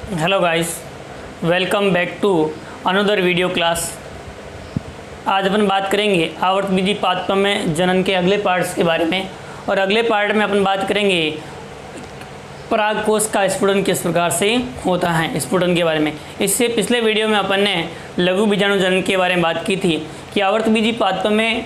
Hello guys, welcome back to another video class. आज अपन बात करेंगे आवर्तबीजी पादप में जनन के अगले पार्ट्स के बारे में। और अगले पार्ट में अपन बात करेंगे परागकोश का स्फुटन किस प्रकार से होता है, स्फुटन के बारे में। इससे पिछले वीडियो में अपन ने लघु बीजाणु जनन के बारे में बात की थी कि आवर्तबीजी पादप में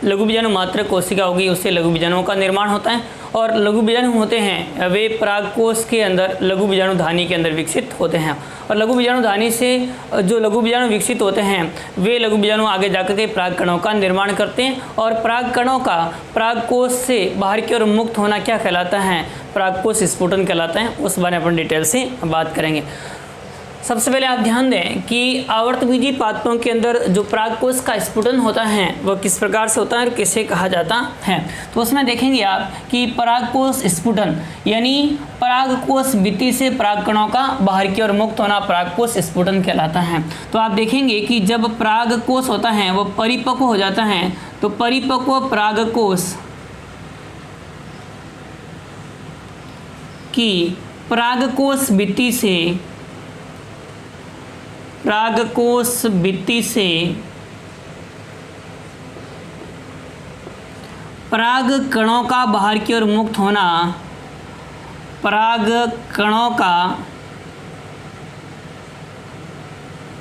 लघु बीजाणु मात्र कोशिका होगी, उससे लघु बीजाणुओं का निर्माण होता है। और लघु बीजाणु होते हैं वे परागकोश के अंदर लघु बीजाणु धानी के अंदर विकसित होते हैं। और लघु बीजाणु धानी से जो लघु बीजाणु विकसित होते हैं वे लघु बीजाणु आगे जाकर के पराग कणों का निर्माण करते हैं। और पराग कणों का परागकोश से बाहर की ओर मुक्त होना क्या कहलाता है, परागकोश स्फुटन कहलाता है। उस बारे में अपन डिटेल से बात करेंगे। सबसे पहले आप ध्यान दें कि आवर्तबीजी पादपों के अंदर जो परागकोश का स्फुटन होता है वह किस प्रकार से होता है और किसे कहा जाता है। तो उसमें देखेंगे आप कि परागकोश स्फुटन यानी परागकोश भित्ति से परागकणों का बाहर की ओर मुक्त होना परागकोश स्फुटन कहलाता है। तो आप देखेंगे कि जब परागकोश होता है वह परिपक्व हो जाता है तो परिपक्व परागकोश की परागकोश भित्ति से पराग कणों का बाहर की ओर मुक्त होना पराग कणों का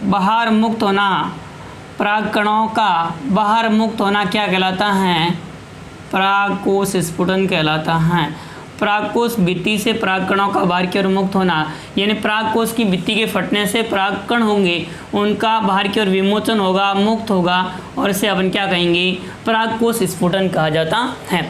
बाहर मुक्त होना पराग कणों का बाहर मुक्त होना क्या कहलाता है, परागकोश स्फुटन कहलाता है। परागकोश भित्ति से परागकणों का बाहर की ओर मुक्त होना यानी परागकोश की भित्ति के फटने से परागकण होंगे, उनका बाहर की ओर विमोचन होगा, मुक्त होगा और इसे अपन क्या कहेंगे, परागकोश स्फुटन कहा जाता है।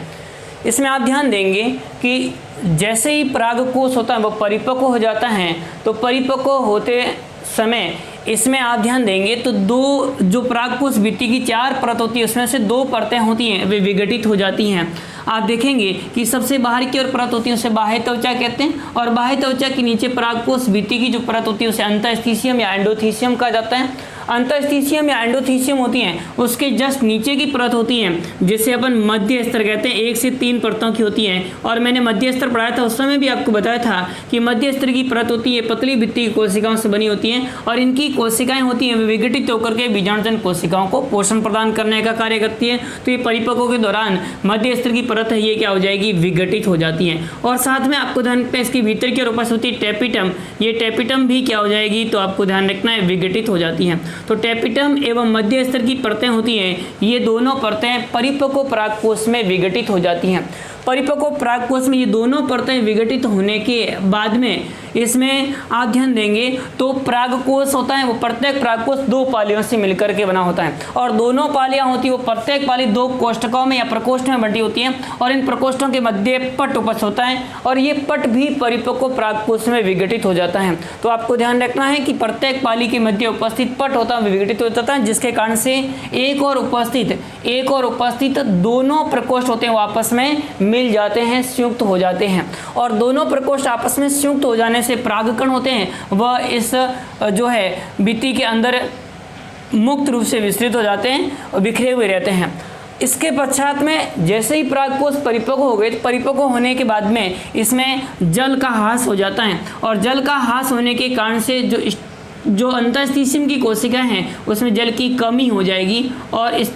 इसमें आप ध्यान देंगे कि जैसे ही परागकोश होता है वो परिपक्व हो जाता है। तो परिपक्व होते समय इसमें आप ध्यान देंगे तो दो जो परागकोश भित्ति की 4 परत होती है उसमें से 2 परतें होती हैं वे विघटित हो जाती हैं। आप देखेंगे कि सबसे बाहर की ओर परत होती है उसे बाह्य त्वचा कहते हैं। और बाह्य त्वचा के नीचे परागकोश भित्ति की जो परत होती है उसे अंतःस्थिशियम या एंडोथीशियम कहा जाता है। अंतःस्थिशियम या एंडोथीशियम होती हैं उसके जस्ट नीचे की परत होती है जिसे अपन मध्य स्तर कहते हैं, 1 से 3 परतों की होती है। और मैंने मध्य स्तर पढ़ाया था, उस समय भी आपको बताया था कि मध्य स्तर की परत होती है पतली भित्ति की कोशिकाओं से बनी होती हैं और इनकी कोशिकाएं होती हैं वे विघटित होकर के बीजाणुजन कोशिकाओं को पोषण प्रदान करने का कार्य करती है। तो ये परिपक्व के दौरान मध्य स्तर की परत है ये क्या हो जाएगी, विघटित हो जाती है। और साथ में आपको ध्यान रखना है इसके भीतर की ओर उपस्थित होती है टेपिटम, ये टेपिटम भी क्या हो जाएगी, तो आपको ध्यान रखना है विघटित हो जाती है। तो टेपिटम एवं मध्य स्तर की परतें होती हैं, ये दोनों परतें परिपक्व परागकोश में विघटित हो जाती हैं। परिपक्व परागकोश में ये दोनों परतें विघटित होने के बाद में इसमें आप ध्यान देंगे तो परागकोश होता है वो प्रत्येक परागकोश 2 पालियों से मिलकर के बना होता है। और दोनों पालियां होती है वो प्रत्येक पाली 2 कोष्ठकों में या प्रकोष्ठ में बंटी होती है और इन प्रकोष्ठों के मध्य पट उपस्थित होता है और ये पट भी परिपक्व परागकोश में विघटित हो जाता है। तो आपको ध्यान रखना है कि प्रत्येक पाली के मध्य उपस्थित पट होता है विघटित हो जाता है, जिसके कारण से एक और उपस्थित दोनों प्रकोष्ठ होते हैं वो आपस में मिल जाते हैं, संयुक्त हो जाते हैं। और दोनों प्रकोष्ठ आपस में संयुक्त हो जाने से परागकण होते हैं वह इस जो है भित्ति के अंदर मुक्त रूप से विस्तृत हो जाते हैं और बिखरे हुए रहते हैं। इसके पश्चात में जैसे ही परागकोश परिपक्व हो गए तो परिपक्व होने के बाद में इसमें जल का ह्रास हो जाता है और जल का ह्रास होने के कारण से जो अंतःस्थिशियम की कोशिकाएं हैं उसमें जल की कमी हो जाएगी। और इस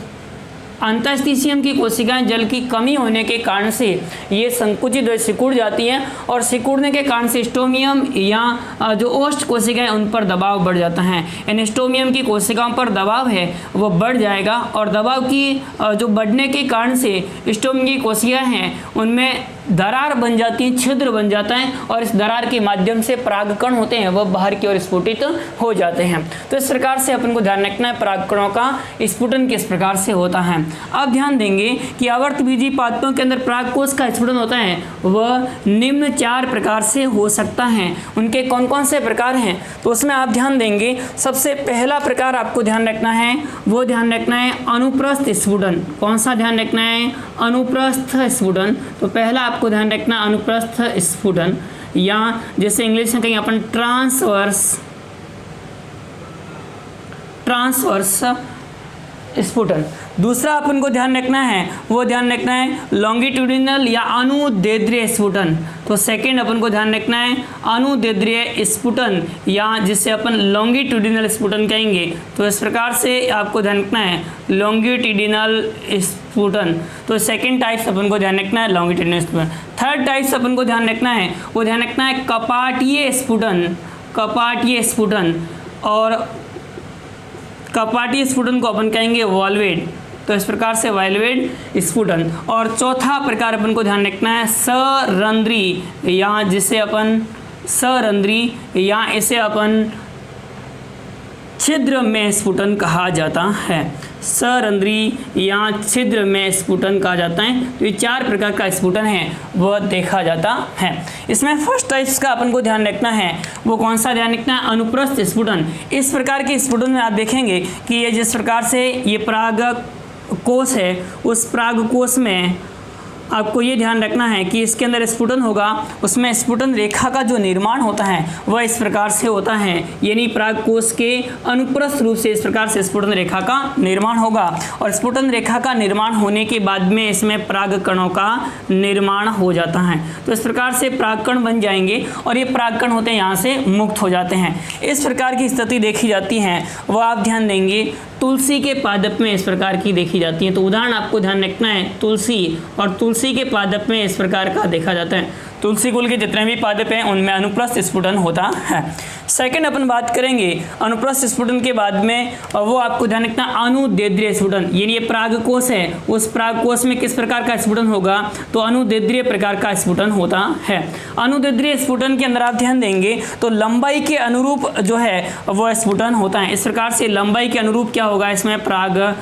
अंतःस्थिशियम की कोशिकाएं जल की कमी होने के कारण से ये संकुचित सिकुड़ जाती हैं और सिकुड़ने के कारण से स्टोमियम या जो ओष्ठ कोशिकाएं उन पर दबाव बढ़ जाता है। इन स्टोमियम की कोशिकाओं पर दबाव है वो बढ़ जाएगा और दबाव की जो बढ़ने के कारण से स्टोमियम की कोशिकाएं हैं उनमें दरार बन जाती है, छिद्र बन जाता है और इस दरार के माध्यम से परागकण होते हैं वह बाहर की ओर स्फुटित हो जाते हैं। तो इस प्रकार से अपन को ध्यान रखना है परागकणों का स्फुटन किस प्रकार से होता है। अब ध्यान देंगे कि आवर्तबीजी पादपों के अंदर परागकोश का स्फुटन होता है वह निम्न 4 प्रकार से हो सकता है। उनके कौन कौन से प्रकार हैं तो उसमें आप ध्यान देंगे सबसे पहला प्रकार आपको ध्यान रखना है वो ध्यान रखना है अनुप्रस्थ स्फुटन। कौन सा ध्यान रखना है, अनुप्रस्थ स्फुटन। तो पहला आपको ध्यान रखना अनुप्रस्थ स्फुटन या जैसे इंग्लिश में कहेंगे अपन ट्रांसवर्स स्फुटन। दूसरा अपन को ध्यान रखना है, वो ध्यान रखना है लॉन्गिट्यूडिनल या अनुदैर्ध्य स्फुटन। तो सेकंड अपन को ध्यान रखना है अनुदैर्ध्य स्फुटन, या जिसे अपन लॉन्गिट्यूडिनल स्फुटन कहेंगे। तो इस प्रकार से आपको ध्यान रखना है लॉन्गिट्यूडिनल स्फुटन। तो सेकंड टाइप्स अपन को ध्यान रखना है लॉन्गिट्यूडिनल स्फुटन। थर्ड टाइप्स अपन को ध्यान रखना है, वो ध्यान रखना है कपाटीय स्फुटन। कपाटीय स्फुटन, और कपाटीय स्फुटन को अपन कहेंगे वॉल्वेड। तो इस प्रकार से वॉल्वेड स्फुटन। और चौथा प्रकार अपन को ध्यान रखना है सरंध्री, या जिसे अपन सरंध्री या इसे अपन छिद्र में स्फुटन कहा जाता है। सरंध्री या छिद्र में स्फुटन कहा जाता है। तो ये 4 प्रकार का स्फुटन है वह देखा जाता है। इसमें फर्स्ट टाइप्स का अपन को ध्यान रखना है, वो कौन सा ध्यान रखना है अनुप्रस्थ स्फुटन। इस प्रकार के स्फुटन में आप देखेंगे कि ये जिस प्रकार से ये पराग कोश है, उस पराग कोश में आपको ये ध्यान रखना है कि इसके अंदर स्फुटन होगा, उसमें स्फुटन रेखा का जो निर्माण होता है वह इस प्रकार से होता है, यानी पराग कोश के अनुप्रस्थ रूप से इस प्रकार से स्फुटन रेखा का निर्माण होगा। और स्फुटन रेखा का निर्माण होने के बाद में इसमें पराग कणों का निर्माण हो जाता है। तो इस प्रकार से परागकण बन जाएंगे और ये परागकण होते हैं यहाँ से मुक्त हो जाते हैं। इस प्रकार की स्थिति देखी जाती है, वह आप ध्यान देंगे तुलसी के पादप में इस प्रकार की देखी जाती है। तो उदाहरण आपको ध्यान रखना है तुलसी, और तुलसी के पादप में इस प्रकार का देखा जाता है। तुलसी कुल के जितने भी पादप हैं उनमें अनुप्रस्थ स्फुटन होता है। सेकंड अपन बात करेंगे अनुप्रस्थ स्फुटन के बाद में, और वो आपको ध्यान रखना अनुदैर्ध्य स्फुटन, यानी ये परागकोश है, उस परागकोश में किस प्रकार का स्फुटन होगा, तो अनुदैर्ध्य प्रकार का स्फुटन होता है। अनुदैर्ध्य स्फुटन के अंदर आप ध्यान देंगे तो लंबाई के अनुरूप जो है वह स्फुटन होता है। इस प्रकार से लंबाई के अनुरूप क्या होगा, इसमें पराग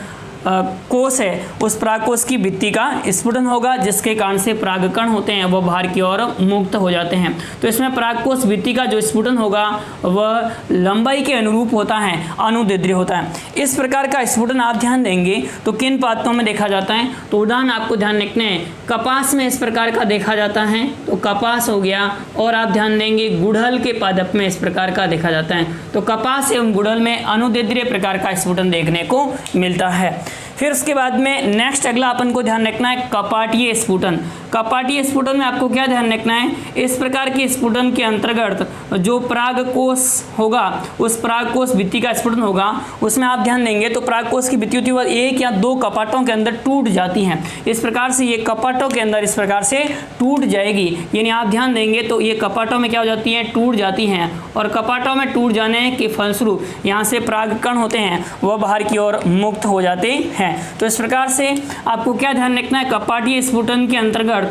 कोश है, उस परागकोश की भित्ति का स्फुटन होगा, जिसके कारण से परागकण होते हैं वह बाहर की ओर मुक्त हो जाते हैं। तो इसमें परागकोश भित्ति का जो स्फुटन होगा वह लंबाई के अनुरूप होता है, अनुदैर्ध्य होता है। इस प्रकार का स्फुटन आप ध्यान देंगे तो किन पादपों में देखा जाता है, तो उदाहरण आपको ध्यान रखने हैं कपास में इस प्रकार का देखा जाता है, तो कपास हो गया। और आप ध्यान देंगे गुड़हल के पादप में इस प्रकार का देखा जाता है। तो कपास एवं गुड़हल में अनुदैर्ध्य प्रकार का स्फुटन देखने को मिलता है। फिर उसके बाद में नेक्स्ट अगला अपन को ध्यान रखना है कपाटीय स्फुटन। कपाटीय स्फुटन में आपको क्या ध्यान रखना है, इस प्रकार के स्फुटन के अंतर्गत जो परागकोश होगा, उस परागकोश भित्ति का स्फुटन होगा, उसमें आप ध्यान देंगे तो परागकोश की भित्ति होती है वह 1 या 2 कपाटों के अंदर टूट जाती हैं। इस प्रकार से ये कपाटों के अंदर इस प्रकार से टूट जाएगी, यानी आप ध्यान देंगे तो ये कपाटों में क्या हो जाती है, टूट जाती हैं। और कपाटों में टूट जाने के फलस्वरूप यहाँ से परागकण होते हैं वह बाहर की ओर मुक्त हो जाते हैं। तो इस प्रकार से आपको क्या ध्यान रखना है, कपाटीय स्फुटन के अंतर्गत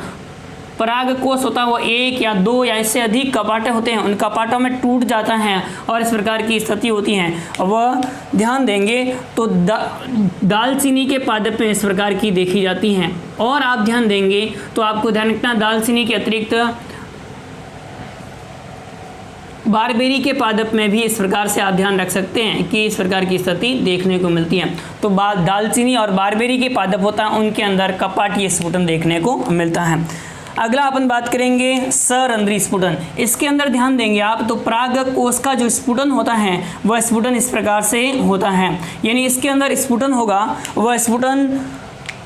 परागकोश होता है वो 1 या 2 या इससे अधिक कपाटे होते हैं, उन कपाटों में टूट जाता है और इस प्रकार की स्थिति होती है। वह ध्यान देंगे तो दालचीनी के पादप में इस प्रकार की देखी जाती हैं। और आप ध्यान देंगे तो आपको ध्यान रखना दालचीनी के अतिरिक्त बारबेरी के पादप में भी इस प्रकार से आप ध्यान रख सकते हैं कि इस प्रकार की स्थिति देखने को मिलती है। तो दालचीनी और बारबेरी के पादप होता है उनके अंदर कपाटीय स्फुटन देखने को मिलता है। अगला अपन बात करेंगे सरंध्री स्फुटन। इसके अंदर ध्यान देंगे आप तो परागकोश का जो स्फुटन होता है वह स्फुटन इस प्रकार से होता है, यानी इसके अंदर स्फुटन होगा वह स्फुटन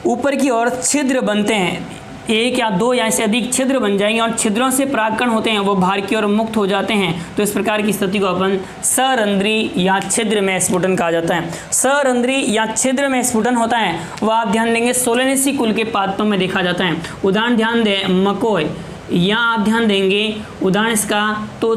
ऊपर की ओर छिद्र बनते हैं, 1 या 2 या इससे अधिक छिद्र बन जाएंगे और छिद्रों से परागकण होते हैं वो बाहर की ओर मुक्त हो जाते हैं। तो इस प्रकार की स्थिति को अपन सरंध्री या छिद्र में स्फुटन कहा जाता है। सरंध्री या छिद्र में स्फुटन होता है वह आप ध्यान देंगे सोलेनेसी कुल के पादपों में देखा जाता है। उदाहरण ध्यान दें मकोय, या आप ध्यान देंगे उदाहरण इसका तो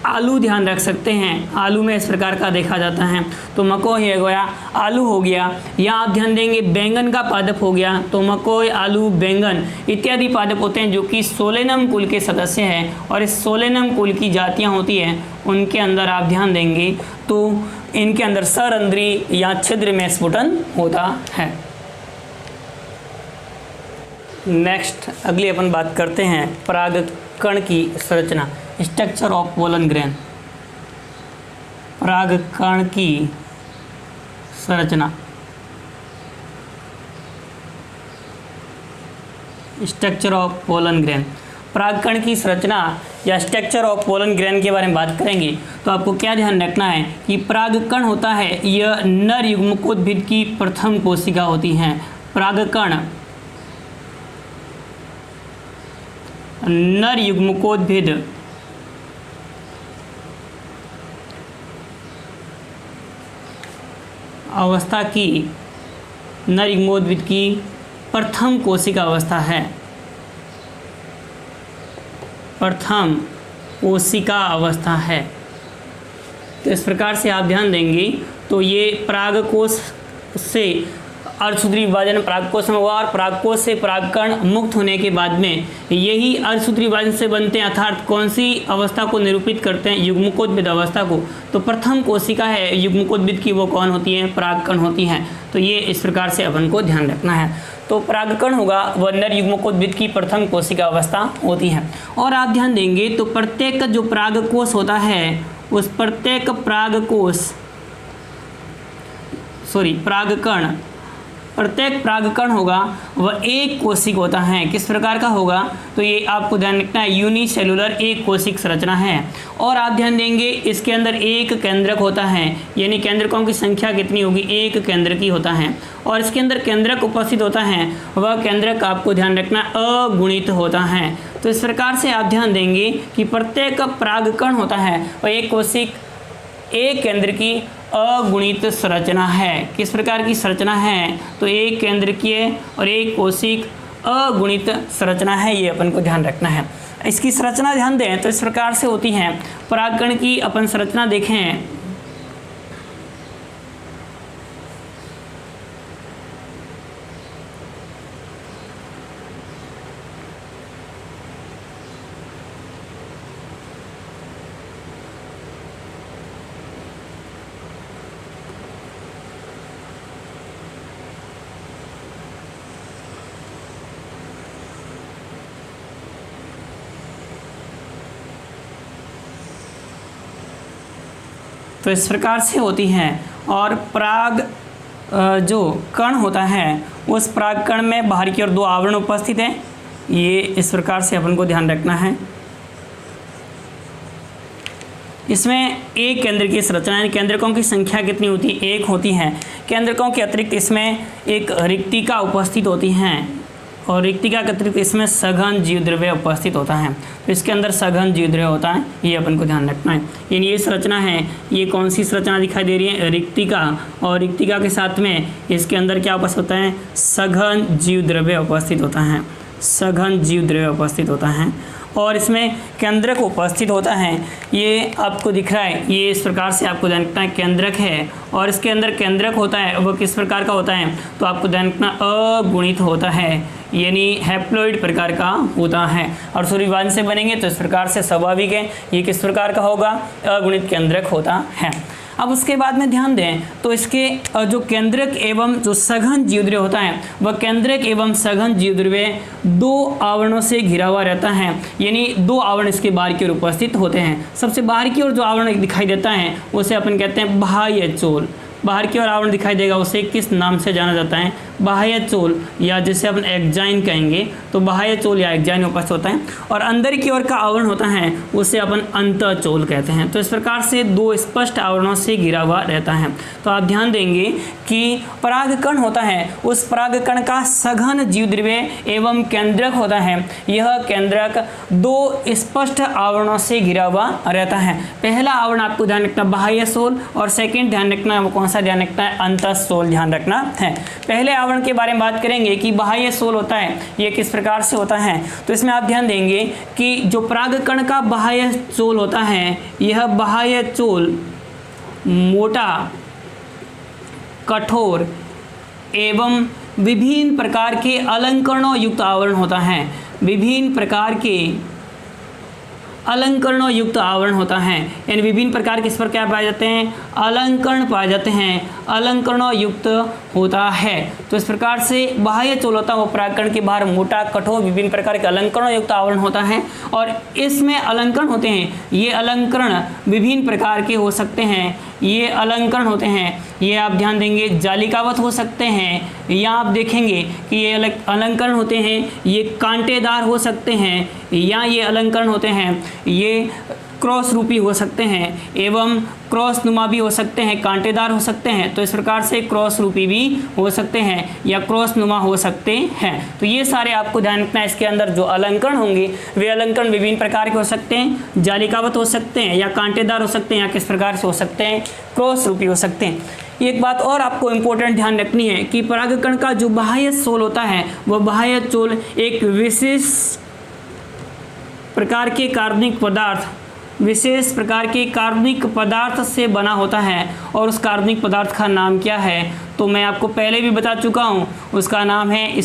आलू ध्यान रख सकते हैं, आलू में इस प्रकार का देखा जाता है। तो मकोय हो गया, आलू हो गया, या आप ध्यान देंगे बैंगन का पादप हो गया, तो मकोय, आलू, बैंगन इत्यादि पादप होते हैं जो कि सोलेनम कुल के सदस्य हैं। और इस सोलेनम कुल की जातियां होती हैं उनके अंदर आप ध्यान देंगे तो इनके अंदर सरंध्री या छिद्र में स्फुटन होता है। नेक्स्ट अगली अपन बात करते हैं परागकण की संरचना, स्ट्रक्चर ऑफ पोलन ग्रेन। परागकण की संरचना, स्ट्रक्चर ऑफ पोलन ग्रेन। परागकण की संरचना या स्ट्रक्चर ऑफ पोलन ग्रेन के बारे में बात करेंगे तो आपको क्या ध्यान रखना है कि परागकण होता है यह नर युग्मकोद्भिद की प्रथम कोशिका होती हैं। परागकण नर युग्मकोद्भिद अवस्था की नर युग्मकोद्भिद की प्रथम कोशिका अवस्था है। प्रथम कोशिका अवस्था है। तो इस प्रकार से आप ध्यान देंगे तो ये परागकोश से अर्धसूत्री विभाजन परागकोश में हुआ और परागकोश से परागकण मुक्त होने के बाद में यही अर्धसूत्री विभाजन से बनते हैं, अर्थात कौन सी अवस्था को निरूपित करते हैं, युग्मकोद्भिद अवस्था को। तो प्रथम कोशिका है युग्मकोद्भिद की, वो कौन होती है, परागकण होती हैं। तो ये इस प्रकार से अपन को ध्यान रखना है। तो परागकण होगा वह नर युग्मकोद्भिद की प्रथम कोशिका अवस्था होती है। और आप ध्यान देंगे तो प्रत्येक जो परागकोश होता है उस प्रत्येक प्रत्येक परागकण होगा वह एक कोशिक होता है। किस प्रकार का होगा तो ये आपको ध्यान रखना है, यूनिसेलुलर एक कोशिक संरचना है। और आप ध्यान देंगे इसके अंदर एक केंद्रक होता है, यानी केंद्रकों की संख्या कितनी होगी, एक केंद्रकी होता है। और इसके अंदर केंद्रक उपस्थित होता है, वह केंद्रक आपको ध्यान रखना अगुणित होता है। तो इस प्रकार से आप ध्यान देंगे कि प्रत्येक परागकण होता है वह एक कोशिक एक केंद्र की अगुणित संरचना है। किस प्रकार की संरचना है तो एक केंद्रकीय और एक कोशिक अगुणित संरचना है, ये अपन को ध्यान रखना है। इसकी संरचना ध्यान दें तो इस प्रकार से होती है। परागकण की अपन संरचना देखें तो इस प्रकार से होती हैं। और पराग जो कण होता है उस परागकण में बाहर की ओर दो आवरण उपस्थित हैं, ये इस प्रकार से अपन को ध्यान रखना है। इसमें एक केंद्र की संरचना है, केंद्रकों की संख्या कितनी होती है, एक होती है। केंद्रकों के अतिरिक्त इसमें एक रिक्तिका उपस्थित होती हैं और रिक्तिका के अतिरिक्त इसमें सघन जीवद्रव्य उपस्थित होता है। तो इसके अंदर सघन जीवद्रव्य होता है, ये अपन को ध्यान रखना है। यानी ये संरचना है, ये कौन सी संरचना दिखाई दे रही है, रिक्तिका। और रिक्तिका के साथ में इसके अंदर क्या उपस्थित होता है, सघन जीवद्रव्य उपस्थित होता है, सघन जीवद्रव्य उपस्थित होता है। और इसमें केंद्रक उपस्थित होता है, ये आपको दिख रहा है, ये इस प्रकार से आपको ध्यान रखना है, केंद्रक है। और इसके अंदर केंद्रक होता है वो किस प्रकार का होता है तो आपको ध्यान रखना अगुणित होता है, यानी हैप्लॉइड प्रकार का होता है। और सूर्यवान से बनेंगे तो इस प्रकार से स्वाभाविक है, ये किस प्रकार का होगा, अगुणित केंद्रक होता है। अब उसके बाद में ध्यान दें तो इसके जो केंद्रक एवं जो सघन जीवद्रव्य होता है वह केंद्रक एवं सघन जीवद्रव्य दो आवरणों से घिरा हुआ रहता है, यानी दो आवरण इसके बाहर की ओर उपस्थित होते हैं। सबसे बाहर की ओर जो आवरण दिखाई देता है उसे अपन कहते हैं बाह्य चोल। बाहर की ओर आवरण दिखाई देगा उसे किस नाम से जाना जाता है, बाह्य चोल, या जिसे अपन एक्जाइन कहेंगे। तो बाह्य चोल या एक्जाइन उपस्थित होता है। और अंदर की ओर का आवरण होता है उसे अपन अंतःचोल कहते हैं। तो इस प्रकार से दो स्पष्ट आवरणों से घिरा हुआ रहता है। तो आप ध्यान देंगे कि परागकण होता है उस परागकण का सघन जीवद्रव्य एवं केंद्रक होता है, यह केंद्रक दो स्पष्ट आवरणों से घिरा हुआ रहता है। पहला आवरण आपको ध्यान रखना बाह्य सोल और सेकंड ध्यान रखना वो कौन सा ध्यान रखना है, अंतःसोल ध्यान रखना है। पहले आवरण के बारे में बात करेंगे कि बाह्य सोल होता है ये किस प्रकार से होता है। तो इसमें आप ध्यान देंगे कि जो परागकण का बाह्य चोल होता है यह बाह्य चोल मोटा, कठोर एवं विभिन्न प्रकार के अलंकरणों युक्त आवरण होता है। विभिन्न प्रकार के अलंकरणों युक्त आवरण होता है, यानी विभिन्न प्रकार के इस पर क्या पाए जाते हैं, अलंकरण पाए जाते हैं, अलंकरणों युक्त होता है। तो इस प्रकार से बाह्य चोल होता है वो परागकण के बाहर मोटा, कठोर, विभिन्न प्रकार के अलंकरणों युक्त आवरण होता है। और इसमें अलंकरण होते हैं, ये अलंकरण विभिन्न प्रकार के हो सकते हैं, ये अलंकरण होते हैं, ये आप ध्यान देंगे जालिकावत हो सकते हैं, या आप देखेंगे कि ये अलंकरण होते हैं ये कांटेदार हो सकते हैं, या ये अलंकरण होते हैं ये क्रॉस रूपी हो सकते हैं, एवं क्रॉस नुमा भी हो सकते हैं, कांटेदार हो सकते हैं। तो इस प्रकार से क्रॉस रूपी भी हो सकते हैं या क्रॉस नुमा हो सकते हैं। तो ये सारे आपको ध्यान रखना है। इसके अंदर जो अलंकरण होंगे वे अलंकरण विभिन्न प्रकार के हो सकते हैं, जालिकावत हो सकते हैं या कांटेदार हो सकते हैं, या किस प्रकार से हो सकते हैं, क्रॉस रूपी हो सकते हैं। एक बात और आपको इम्पोर्टेंट ध्यान रखनी है कि परागकण का जो बाह्य चोल होता है वह बाह्य चोल एक विशेष प्रकार के कार्बनिक पदार्थ से बना होता है, और उस कार्बनिक पदार्थ का नाम क्या है तो मैं आपको पहले भी बता चुका हूँ, उसका नाम है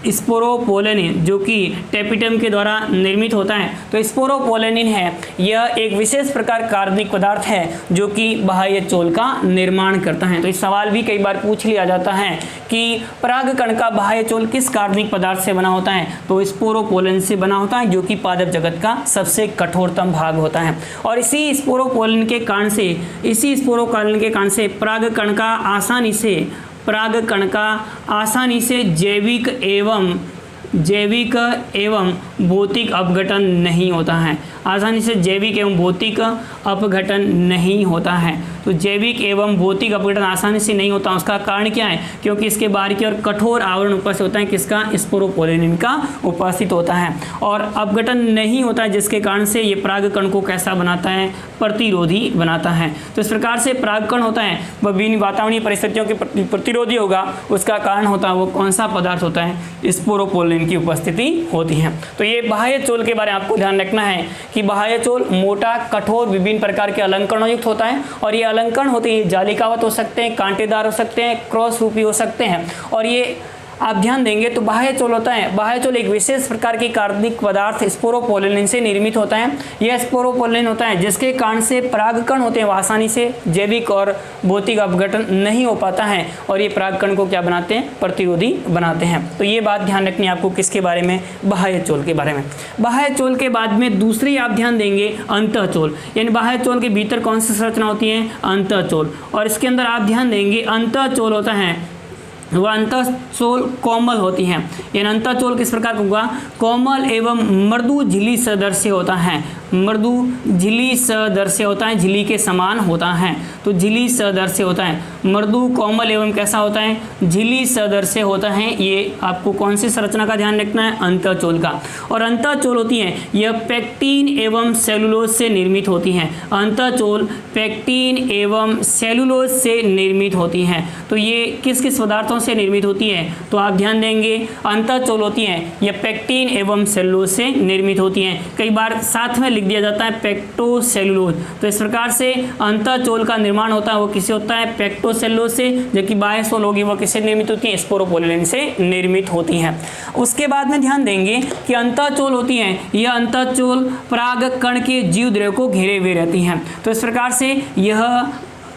स्पोरोपोलेनिन, जो कि टेपिटम के द्वारा निर्मित होता है। तो स्पोरोपोलेनिन है, यह एक विशेष प्रकार कार्बनिक पदार्थ है जो कि बाह्य चोल का निर्माण करता है। तो इस सवाल भी कई बार पूछ लिया जाता है कि परागकण का बाह्य चोल किस कार्बनिक पदार्थ से बना होता है, तो स्पोरोपोलेनिन से बना होता है, जो कि पादप जगत का सबसे कठोरतम भाग होता है। और इसी स्पोरोपोलेनिन के कारण से परागकण का आसानी से जैविक एवं भौतिक अपघटन नहीं होता है। आसानी से जैविक एवं भौतिक अपघटन नहीं होता है। तो जैविक एवं भौतिक अपघटन आसानी से नहीं होता, उसका कारण क्या है, क्योंकि इसके बाहर की ओर कठोर आवरण उपस्थित होता है, किसका, स्पोरोपोलेनिन का उपस्थित होता है, और अपघटन नहीं होता है, जिसके कारण से ये परागकण को कैसा बनाता है, प्रतिरोधी बनाता है। तो इस प्रकार से परागकण होता है वह विभिन्न वातावरणीय परिस्थितियों के प्रतिरोधी होगा, उसका कारण होता है वो कौन सा पदार्थ होता है, स्पोरोपोलेनिन की उपस्थिति होती है। तो ये बाह्य चोल के बारे में आपको ध्यान रखना है कि बाह्य चोल मोटा, कठोर, विभिन्न प्रकार के अलंकरणों युक्त होता है, और ये अलंकरण होते हैं जालिकावत हो सकते हैं, कांटेदार हो सकते हैं, क्रॉस रूपी हो सकते हैं। और ये आप ध्यान देंगे तो बाह्य चोल होता है, बाह्य चोल एक विशेष प्रकार की कार्बनिक पदार्थ स्पोरोपोलेनिन से निर्मित होता है। यह स्पोरोपोलेनिन होता है जिसके कारण से परागकण होते हैं वो आसानी से जैविक और भौतिक अपघटन नहीं हो पाता है, और ये परागकण को क्या बनाते हैं, प्रतिरोधी बनाते हैं। तो ये बात ध्यान रखनी है आपको किसके बारे में, बाह्य चोल के बारे में। बाह्य चोल के बाद में दूसरी आप ध्यान देंगे अंतःचोल, यानी बाह्य चोल के भीतर कौन सी संरचना होती है, अंतःचोल, और इसके अंदर आप ध्यान देंगे अंतःचोल होता है वह अंतःचोल कोमल होती है। यानी अंतःचोल किस प्रकार का होगा, कोमल एवं मृदु झिल्ली सदृश होता है, मृदु झिल्ली सदृश होता है, झिल्ली के समान होता है। तो झिल्ली सदृश होता है, मृदु कोमल एवं कैसा होता है, झिल्ली सदृश होता है। ये आपको कौन सी संरचना का ध्यान रखना है, अंतःचोल का। और अंतःचोल होती है यह पेक्टिन एवं सेलुलोज से निर्मित होती है। अंतःचोल पेक्टिन एवं सेलुलोज से निर्मित होती है। तो ये किस किस पदार्थों से निर्मित होती है, तो आप ध्यान देंगे अंतःचोल होती है यह पेक्टिन एवं सेलुलोज से निर्मित होती हैं। कई बार साथ में लिख दिया जाता है पेक्टोसेलुलोज। तो इस प्रकार से अंतःचोल का निर्माण होता है वो किससे होता है, पेक्टोसेलुलोज से, जबकि बाह्य चोल होगी वो किससे निर्मित होती है, स्पोरोपोलेनिन से निर्मित होती है। उसके बाद में ध्यान देंगे कि अंतःचोल होती है यह अंतःचोल परागकण के जीव द्रव्य को घेरे हुए रहती हैं। तो इस प्रकार से यह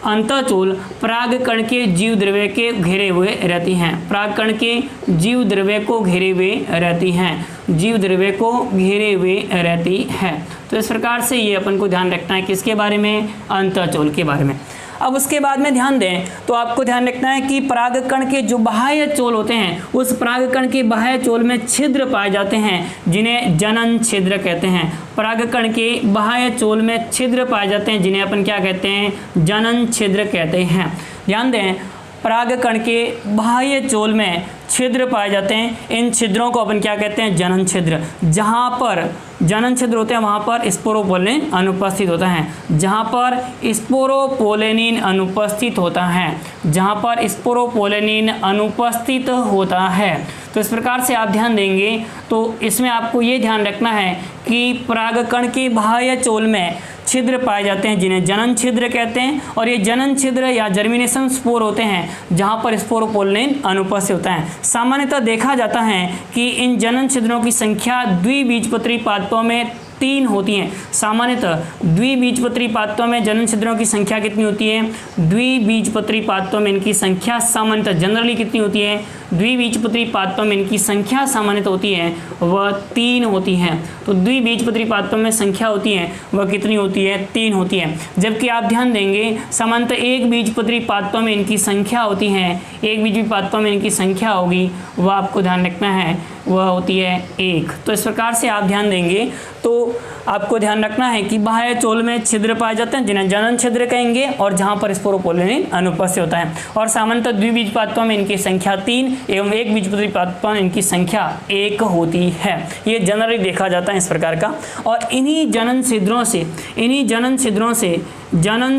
अंतःचोल परागकण के जीव द्रव्य के घेरे हुए रहती हैं, परागकण के जीव द्रव्य को घेरे हुए रहती हैं, जीव द्रव्य को घेरे हुए रहती है। तो इस प्रकार से ये अपन को ध्यान रखना है किसके बारे में, अंतःचोल के बारे में। अब उसके बाद में ध्यान दें तो आपको ध्यान रखना है कि परागकण के जो बाह्य चोल होते हैं उस परागकण के बाह्य चोल में छिद्र पाए जाते हैं जिन्हें जनन छिद्र कहते हैं। परागकण के बाह्य चोल में छिद्र पाए जाते हैं जिन्हें अपन क्या कहते हैं, जनन छिद्र कहते हैं। ध्यान दें परागकण के बाह्य चोल में छिद्र पाए जाते हैं, इन छिद्रों को अपन क्या कहते हैं, जनन छिद्र। जहाँ पर जनन छिद्र होते हैं वहाँ पर स्पोरोपोलेनिन अनुपस्थित होता है, जहाँ पर स्पोरोपोलेनिन अनुपस्थित होता है, जहाँ पर स्पोरोपोलेनिन अनुपस्थित होता है। तो इस प्रकार से आप ध्यान देंगे तो इसमें आपको ये ध्यान रखना है कि परागकण के बाह्य चोल में छिद्र पाए जाते हैं जिन्हें जनन छिद्र कहते हैं, और ये जनन छिद्र या जर्मिनेशन स्पोर होते हैं जहाँ पर स्पोरोपोलेनिन अनुपस्थित होता है। सामान्यतः देखा जाता है कि इन जनन छिद्रों की संख्या द्विबीजपत्री पादपों में 3 होती हैं। सामान्यतः द्विबीजपत्री पादपों में जनन छिद्रों की संख्या कितनी होती है? द्विबीजपत्री पादपों में इनकी संख्या सामान्यतः जनरली कितनी होती है? द्विबीजपत्री पादपों में इनकी संख्या सामान्यतः होती है वह 3 होती है। तो द्विबीजपत्री पादपों में संख्या होती है वह कितनी होती है? 3 होती है। जबकि आप ध्यान देंगे सामान्यतः एक बीजपत्री पादपों में इनकी संख्या होती है, एक बीजपत्री पादपों में इनकी संख्या होगी वह आपको ध्यान रखना है वह होती है 1। तो इस प्रकार से आप ध्यान देंगे तो आपको ध्यान रखना है कि बाह्य चोल में छिद्र पाए जाते हैं जिन्हें जनन छिद्र कहेंगे और जहां पर स्पोरोपोलिन अनुपस्थित होता है। और सामान्यतः द्विबीज पादपों में इनकी संख्या 3 एवं एक बीजपत्री पादपों में इनकी संख्या 1 होती है। ये जनरली देखा जाता है इस प्रकार का। और इन्हीं जनन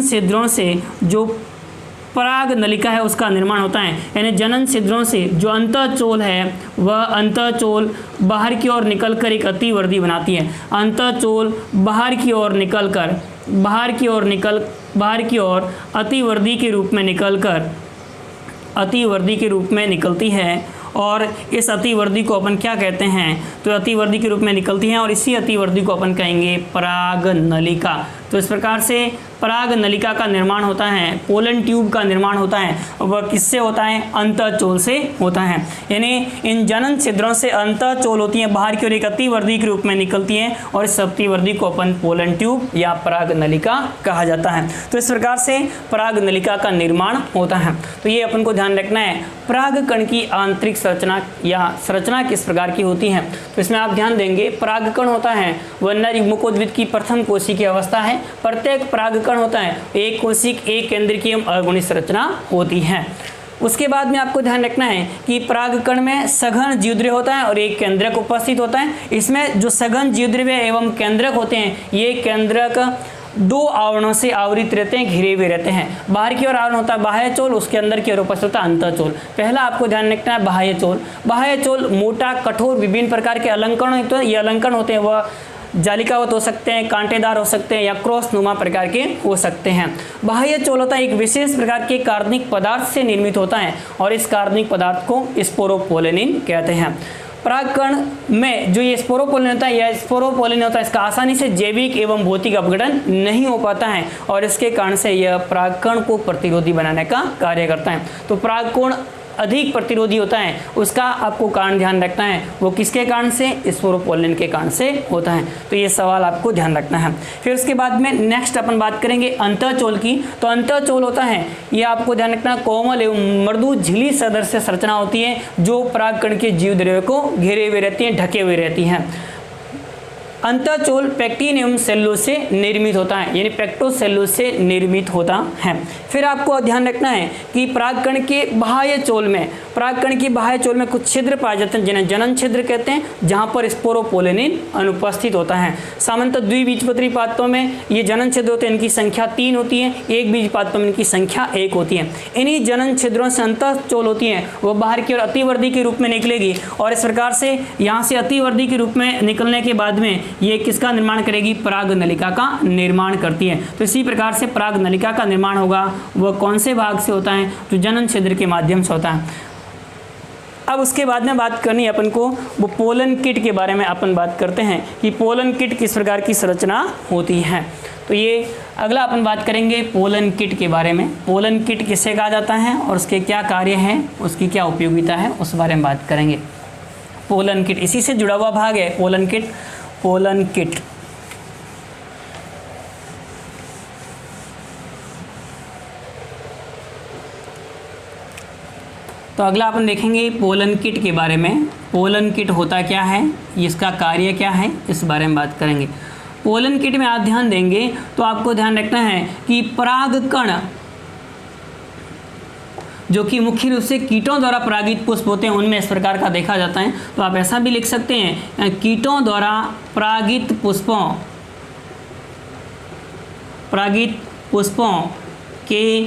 छिद्रों से जो पराग नलिका है उसका निर्माण होता है। यानी जनन छिद्रों से जो अंतःचोल है वह अंतःचोल बाहर की ओर निकलकर एक अतिवर्धी बनाती है। अंतःचोल बाहर की ओर अतिवर्धी के रूप में निकलती है और इस अतिवर्धी को अपन क्या कहते हैं? तो अतिवर्धी के रूप में निकलती हैं और इसी अतिवर्धी को अपन कहेंगे पराग नलिका। तो इस प्रकार से पराग नलिका का निर्माण होता है, पोलन ट्यूब का निर्माण होता है, वह किससे होता है? अंतःचोल से होता है। यानी इन जनन छिद्रों से अंतःचोल होती हैं, बाहर की ओर एक अतिवर्धी के रूप में निकलती हैं और इस अतिवर्धी को अपन पोलन ट्यूब या पराग नलिका कहा जाता है। तो इस प्रकार से पराग नलिका का निर्माण होता है। तो ये अपन को ध्यान रखना है परागकण की आंतरिक संरचना किस प्रकार की होती है। तो इसमें आप ध्यान देंगे परागकण होता है वह नर युग्मकोद्भिद की प्रथम कोशिकीय अवस्था है। प्रत्येक परागकण होता है एक कोशिक एक केंद्रिक एवं अगुणित संरचना होती है। उसके बाद में आपको ध्यान रखना है कि परागकण में सघन जीवद्रव्य होता है और एक केंद्रक उपस्थित होता है। इसमें जो सघन जीवद्रव्य एवं केंद्रक होते हैं ये केंद्रक 2 आवरणों से आवृत रहते हैं, घिरे हुए रहते हैं। बाहर की ओर आवरण होता है बाह्य चोल, उसके अंदर की ओर उपस्थित होता है अंतःचोल। पहला आपको ध्यान रखना है बाह्य चोल। बाह्य चोल मोटा कठोर विभिन्न प्रकार के अलंकरण, तो ये अलंकरण होते हैं वह जालिकावत हो सकते हैं, कांटेदार हो सकते हैं या क्रॉस नुमा प्रकार के हो सकते हैं। बाह्य चोल होता है एक विशेष प्रकार के कार्बनिक पदार्थ से निर्मित होता है और इस कार्बनिक पदार्थ को स्पोरोपोलिन कहते हैं। परागकण में जो ये स्पोरोपोलिन होता है इसका आसानी से जैविक एवं भौतिक अपघटन नहीं हो पाता है और इसके कारण से यह परागकण को प्रतिरोधी बनाने का कार्य करता है। तो परागकण अधिक प्रतिरोधी होता है, उसका आपको कारण ध्यान रखना है वो किसके कारण से? स्पोरोपोलिन के कारण से होता है। तो ये सवाल आपको ध्यान रखना है। फिर उसके बाद में नेक्स्ट अपन बात करेंगे अंतःचोल की। तो अंतःचोल होता है ये आपको ध्यान रखना कोमल एवं मृदु झिल्ली सदृश संरचना होती है जो परागकण के जीवद्रव्य को घेरे हुए रहती है, ढके हुए रहती हैं। अंतःचोल पेक्टिन एवं सेलुलोज से निर्मित होता है, यानी पेक्टोसेलुलोज से निर्मित होता है। फिर आपको ध्यान रखना है कि परागकण के बाह्य चोल में कुछ छिद्र पाए जाते हैं जिन्हें जनन छिद्र कहते हैं, जहां पर स्पोरोपोलिन अनुपस्थित होता है। सामान्यतः द्विबीजपत्री पादपों में ये जनन छिद्र होते हैं, इनकी संख्या 3 होती है, एक बीज पादपों में इनकी संख्या 1 होती है। इन्हीं जनन छिद्रों से अंतःचोल होती है वो बाहर की ओर अतिवर्धी के रूप में निकलेगी और इस प्रकार से यहाँ से अतिवर्धी के रूप में निकलने के बाद में ये किसका निर्माण करेगी? पराग नलिका का निर्माण करती है। तो इसी प्रकार से पराग नलिका का निर्माण होगा वह कौन से भाग से होता है? जो जनन छिद्र के माध्यम से होता है। अब उसके बाद में बात करनी है अपन को वो पोलन किट के बारे में अपन बात करते हैं कि पोलन किट किस प्रकार की संरचना होती है। तो ये अगला अपन बात करेंगे पोलन किट के बारे में। पोलन किट किसे कहा जाता है और उसके क्या कार्य हैं, उसकी क्या उपयोगिता है, उस बारे में बात करेंगे। पोलन किट इसी से जुड़ा हुआ भाग है पोलन किट। तो अगला अपन देखेंगे पोलन किट के बारे में। पोलन किट होता क्या है, इसका कार्य क्या है, इस बारे में बात करेंगे। पोलन किट में आप ध्यान देंगे तो आपको ध्यान रखना है कि परागकण जो कि मुख्य रूप से कीटों द्वारा परागित पुष्प होते हैं उनमें इस प्रकार का देखा जाता है। तो आप ऐसा भी लिख सकते हैं कीटों द्वारा परागित पुष्पों के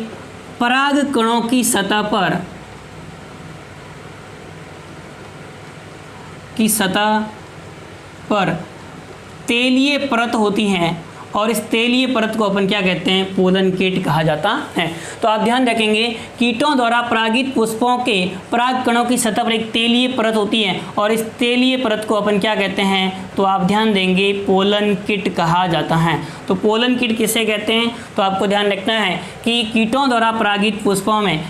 परागकणों की सतह पर तेलीय परत होती हैं और इस तेलीय परत को अपन क्या कहते हैं, पोलन कीट कहा जाता है। तो आप ध्यान रखेंगे कीटों द्वारा परागित पुष्पों के पराग कणों की सतह पर एक तेलीय परत होती है और इस तेलीय परत को अपन क्या कहते हैं, तो आप ध्यान देंगे पोलन कीट कहा जाता है। तो पोलन कीट किसे कहते हैं, तो आपको ध्यान रखना है कि कीटों द्वारा परागित पुष्पों में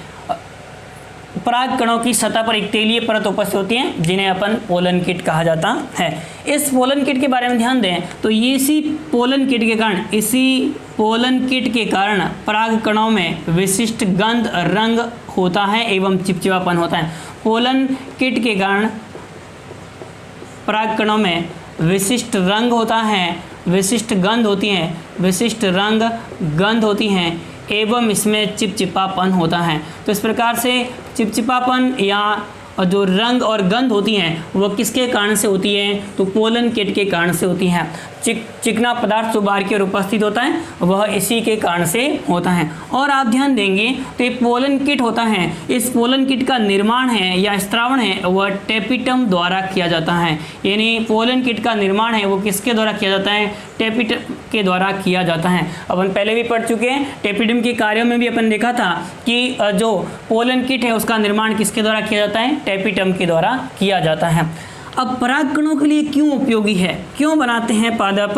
पराग कणों की सतह पर एक तेलीय परत उपस्थित होती है जिन्हें अपन पोलन कीट कहा जाता है। इस पोलन कीट के बारे में ध्यान दें तो इसी पोलन कीट के कारण पराग कणों में विशिष्ट गंध रंग होता है एवं चिपचिपापन होता है। पोलन कीट के कारण पराग कणों में विशिष्ट रंग होता है, विशिष्ट गंध होती है, विशिष्ट रंग गंध होती हैं एवं इसमें चिपचिपापन होता है। तो इस प्रकार से चिपचिपापन या जो रंग और गंध होती हैं वो किसके कारण से होती है, तो पोलन कीट के कारण से होती है। चिकना पदार्थ जो बाहर की ओर उपस्थित होता है वह इसी के कारण से होता है। और आप ध्यान देंगे तो ये पोलन कीट होता है, इस पोलन कीट का निर्माण है या स्त्रावण है वह टेपिटम द्वारा किया जाता है। यानी पोलन कीट का निर्माण है वो किसके द्वारा किया जाता है, टेपिटम के द्वारा किया जाता है। अपन पहले भी पढ़ चुके हैं, टेपिटम के कार्यों में भी अपन देखा था कि जो पोलन कीट है उसका निर्माण किसके द्वारा किया जाता है, टेपिटम के द्वारा किया जाता है। अब पराग कणों के लिए क्यों उपयोगी है, क्यों बनाते हैं पादप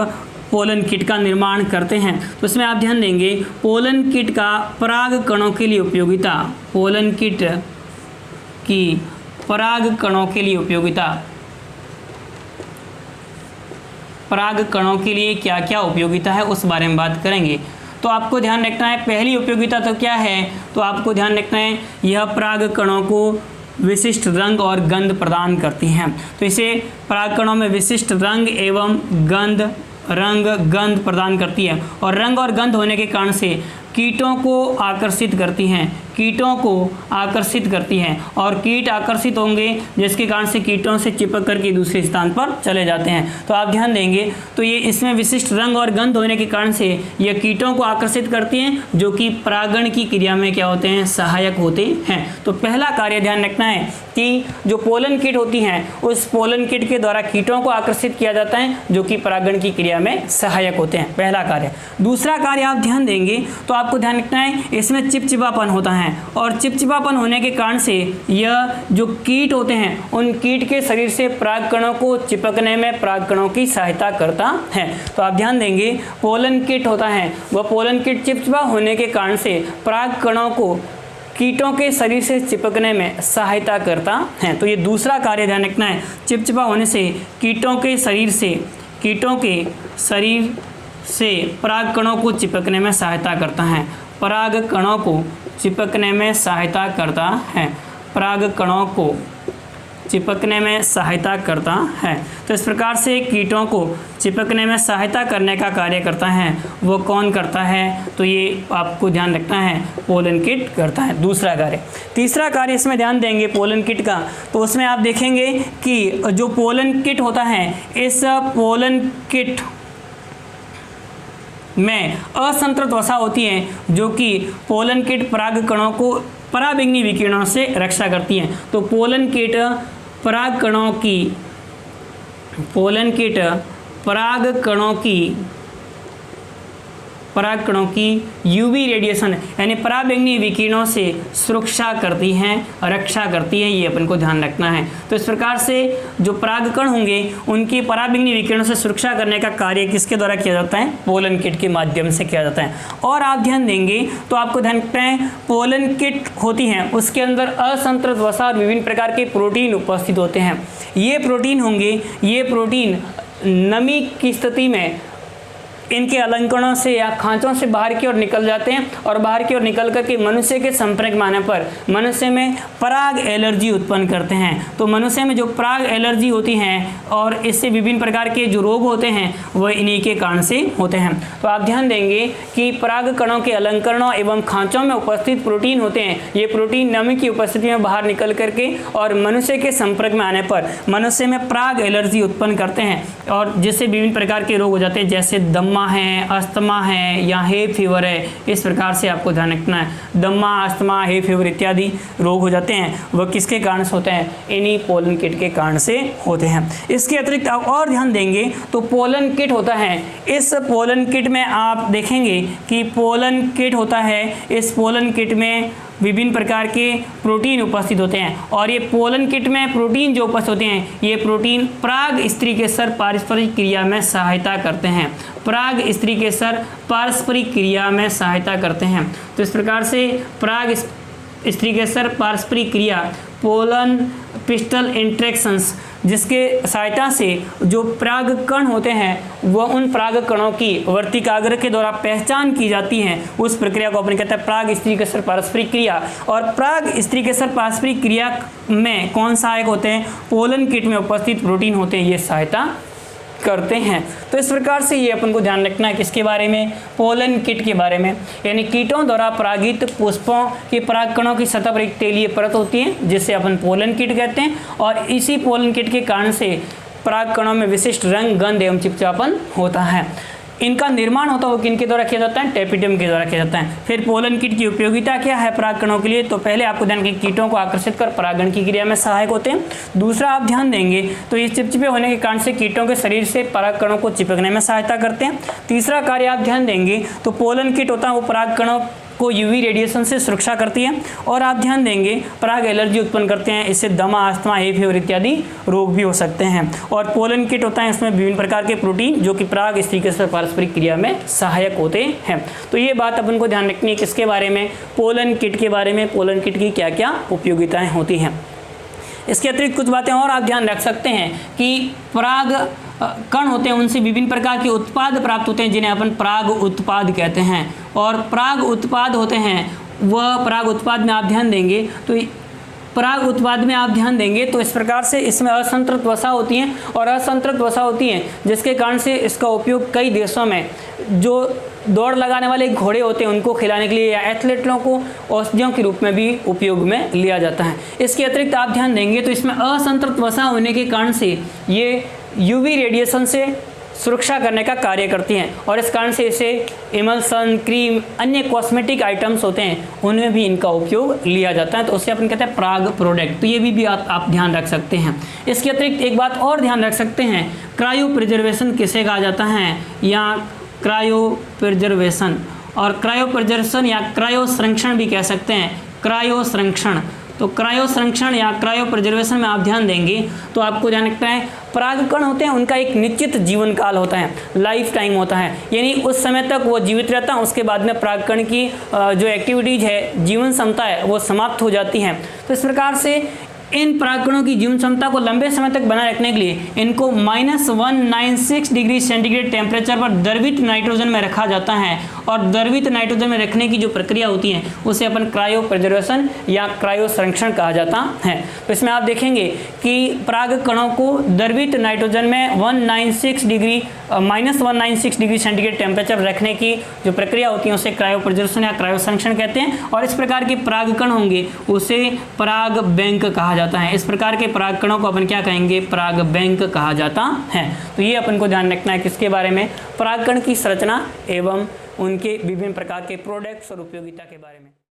पोलन कीट का निर्माण करते हैं, तो इसमें आप ध्यान देंगे पोलन कीट का पराग कणों के लिए उपयोगिता, पोलन कीट की पराग कणों के लिए उपयोगिता, पराग कणों के लिए क्या क्या उपयोगिता है उस बारे में बात करेंगे। तो आपको ध्यान रखना है पहली उपयोगिता तो क्या है, तो आपको ध्यान रखना है यह पराग कणों को विशिष्ट रंग और गंध प्रदान करती हैं। तो इसे पराग कणों में विशिष्ट रंग एवं गंध प्रदान करती है और रंग और गंध होने के कारण से कीटों को आकर्षित करती हैं, कीटों को आकर्षित करती हैं और कीट आकर्षित होंगे जिसके कारण से कीटों से चिपक कर के दूसरे स्थान पर चले जाते हैं। तो आप ध्यान देंगे तो ये इसमें विशिष्ट रंग और गंध होने के कारण से यह कीटों को आकर्षित करती हैं जो कि परागण की क्रिया में क्या होते हैं, सहायक होते हैं। तो पहला कार्य ध्यान रखना है कि जो पोलन कीट होती हैं उस पोलन कीट के द्वारा कीटों को आकर्षित किया जाता है जो कि परागण की क्रिया में सहायक होते हैं, पहला कार्य। दूसरा कार्य आप ध्यान देंगे तो आपको ध्यान रखना है इसमें चिपचिपापन होता है और चिपचिपापन होने के कारण से यह जो कीट होते हैं उन कीट के शरीर से पराग कणों को चिपकने में पराग कणों की सहायता करता है। तो आप ध्यान देंगे पोलन कीट होता है वह पोलन कीट चिपचिपा होने के कारण से पराग कणों को कीटों के शरीर से चिपकने में सहायता करता है। तो ये दूसरा कार्य ध्यान रखना है, चिपचिपा होने से कीटों के शरीर से पराग कणों को चिपकने में सहायता करता है, पराग कणों को चिपकने में सहायता करता है, पराग कणों को चिपकने में सहायता करता है। तो इस प्रकार से कीटों को चिपकने में सहायता करने का कार्य करता है वो कौन करता है, तो ये आपको ध्यान रखना है पोलन कीट करता है, दूसरा कार्य। तीसरा कार्य इसमें ध्यान देंगे पोलन कीट का, तो उसमें आप देखेंगे कि जो पोलन कीट होता है इस पोलन कीट में असंतृप्त वसा होती है जो कि पोलन कीट पराग कणों को पराबैंगनी विकिरणों से रक्षा करती हैं। तो पोलन कीट पराग कणों की यूवी रेडिएशन यानी पराबैंगनी विकिरणों से सुरक्षा करती हैं, रक्षा करती है, ये अपन को ध्यान रखना है। तो इस प्रकार से जो परागकण होंगे उनकी पराबैंगनी विकिरणों से सुरक्षा करने का कार्य किसके द्वारा किया जाता है, पोलन कीट के माध्यम से किया जाता है। और आप ध्यान देंगे तो आपको ध्यान रखना है पोलन कीट होती हैं उसके अंदर असंतृप्त वसा और विभिन्न प्रकार के प्रोटीन उपस्थित होते हैं। ये प्रोटीन नमी की स्थिति में इनके अलंकरणों से या खांचों से बाहर की ओर निकल जाते हैं और बाहर की ओर निकल करके मनुष्य के संपर्क में आने पर मनुष्य में पराग एलर्जी उत्पन्न करते हैं। तो मनुष्य में जो पराग एलर्जी होती हैं और इससे विभिन्न प्रकार के जो रोग होते हैं वह इन्हीं के कारण से होते हैं। तो आप ध्यान देंगे कि पराग कणों के अलंकरणों एवं खांचों में उपस्थित प्रोटीन होते हैं, ये प्रोटीन नमी की उपस्थिति में बाहर निकल करके और मनुष्य के संपर्क में आने पर मनुष्य में पराग एलर्जी उत्पन्न करते हैं और जिससे विभिन्न प्रकार के रोग हो जाते हैं जैसे दमा दमा है, अस्थमा है या हे फीवर है, इस प्रकार से आपको ध्यान रखना है। दमा, अस्थमा, हे फीवर इत्यादि रोग हो जाते हैं वह किसके कारण से होते हैं? इन्हीं पोलन किट के कारण से होते हैं। इसके अतिरिक्त आप और ध्यान देंगे तो पोलन किट होता है, इस पोलन किट में आप देखेंगे कि पोलन किट होता है, इस पोलन किट में विभिन्न प्रकार के प्रोटीन उपस्थित होते हैं और ये पोलन किट में प्रोटीन जो उपस्थित होते हैं ये प्रोटीन पराग स्त्रीकेसर पारस्परिक क्रिया में सहायता करते हैं, पराग स्त्रीकेसर पारस्परिक क्रिया में सहायता करते हैं। तो इस प्रकार से पराग स्त्रीकेसर पारस्परिक क्रिया, पोलन पिस्टल इंटरेक्शंस, जिसके सहायता से जो पराग कण होते हैं वह उन पराग कणों की वर्तिकाग्र के द्वारा पहचान की जाती है, उस प्रक्रिया को अपन कहते हैं पराग स्त्रीकेसर पारस्परिक क्रिया। और पराग स्त्रीकेसर पारस्परिक क्रिया में कौन सहायक होते हैं? पोलन किट में उपस्थित प्रोटीन होते हैं, ये सहायता करते हैं। तो इस प्रकार से ये अपन को ध्यान रखना है किसके बारे में? पोलन किट के बारे में, यानी कीटों द्वारा परागित पुष्पों के परागकणों की सतह पर एक तेलीय परत होती है जिसे अपन पोलन किट कहते हैं और इसी पोलन किट के कारण से परागकणों में विशिष्ट रंग, गंध एवं चिपचिपापन होता है। इनका निर्माण होता है वो किनके द्वारा किया जाता है? टेपिडियम के द्वारा किया जाता है। फिर पोलन किट की उपयोगिता क्या है परागकणों के लिए? तो पहले आपको ध्यान रखें कीटों को आकर्षित कर परागण की क्रिया में सहायक होते हैं। दूसरा आप ध्यान देंगे तो ये चिपचिपे होने के कारण से कीटों के शरीर से परागकणों को चिपकने में सहायता करते हैं। तीसरा कार्य आप ध्यान देंगे तो पोलन किट होता है वो परागकणों को यूवी रेडिएशन से सुरक्षा करती है और आप ध्यान देंगे पराग एलर्जी उत्पन्न करते हैं, इससे दमा, अस्थमा, हे फीवर इत्यादि रोग भी हो सकते हैं। और पोलन किट होता है इसमें विभिन्न प्रकार के प्रोटीन जो कि पराग स्त्रीकेसर पारस्परिक क्रिया में सहायक होते हैं। तो ये बात अपन को ध्यान रखनी है किसके बारे में? पोलन किट के बारे में, पोलन किट की क्या क्या उपयोगिताएं होती हैं। इसके अतिरिक्त कुछ बातें और आप ध्यान रख सकते हैं कि पराग कण होते हैं उनसे विभिन्न प्रकार के उत्पाद प्राप्त होते हैं जिन्हें अपन पराग उत्पाद कहते हैं। और पराग उत्पाद होते हैं वह पराग उत्पाद में आप ध्यान देंगे तो पराग उत्पाद में आप ध्यान देंगे तो इस प्रकार से इसमें असंतृप्त वसा होती हैं और असंतृप्त वसा होती हैं जिसके कारण से इसका उपयोग कई देशों में जो दौड़ लगाने वाले घोड़े होते हैं उनको खिलाने के लिए या एथलीटों को औषधियों के रूप में भी उपयोग में लिया जाता है। इसके अतिरिक्त आप ध्यान देंगे तो इसमें असंतृप्त वसा होने के कारण से ये यूवी रेडिएशन से सुरक्षा करने का कार्य करती हैं और इस कारण से इसे इमल्सन, क्रीम, अन्य कॉस्मेटिक आइटम्स होते हैं उनमें भी इनका उपयोग लिया जाता है, तो उससे अपन कहते हैं पराग प्रोडक्ट। तो ये भी आप ध्यान रख सकते हैं। इसके अतिरिक्त एक बात और ध्यान रख सकते हैं, क्रायो प्रिजर्वेशन किसे कहा जाता है? या क्रायो प्रिजर्वेशन, और क्रायो प्रिजर्वेशन या क्रायो संरक्षण भी कह सकते हैं, क्रायो संरक्षण। तो क्रायो संरक्षण या क्रायो प्रिजर्वेशन में आप ध्यान देंगे तो आपको ध्यान रखना है परागकण होते हैं उनका एक निश्चित जीवन काल होता है, लाइफ टाइम होता है, यानी उस समय तक वो जीवित रहता है, उसके बाद में परागकण की जो एक्टिविटीज़ है, जीवन क्षमता है, वो समाप्त हो जाती है। तो इस प्रकार से इन परागकणों की जीवन क्षमता को लंबे समय तक बनाए रखने के लिए इनको -196 डिग्री सेंटीग्रेड टेम्परेचर पर द्रवित नाइट्रोजन में रखा जाता है और द्रवित नाइट्रोजन में रखने की जो प्रक्रिया होती है उसे अपन क्रायो प्रिजर्वेशन या क्रायो संरक्षण कहा जाता है। तो इसमें आप देखेंगे कि परागकणों को द्रवित नाइट्रोजन में -196 डिग्री सेंटीग्रेड टेम्परेचर रखने की जो प्रक्रिया होती है उसे क्रायो प्रिजर्वेशन या क्रायो संरक्षण कहते हैं और इस प्रकार के परागकण होंगे उसे पराग बैंक कहा जाता है। इस प्रकार के परागकणों को अपन क्या कहेंगे? पराग बैंक कहा जाता है। तो ये अपन को ध्यान रखना है किसके बारे में? परागकण की संरचना एवं उनके विभिन्न प्रकार के प्रोडक्ट्स और उपयोगिता के बारे में।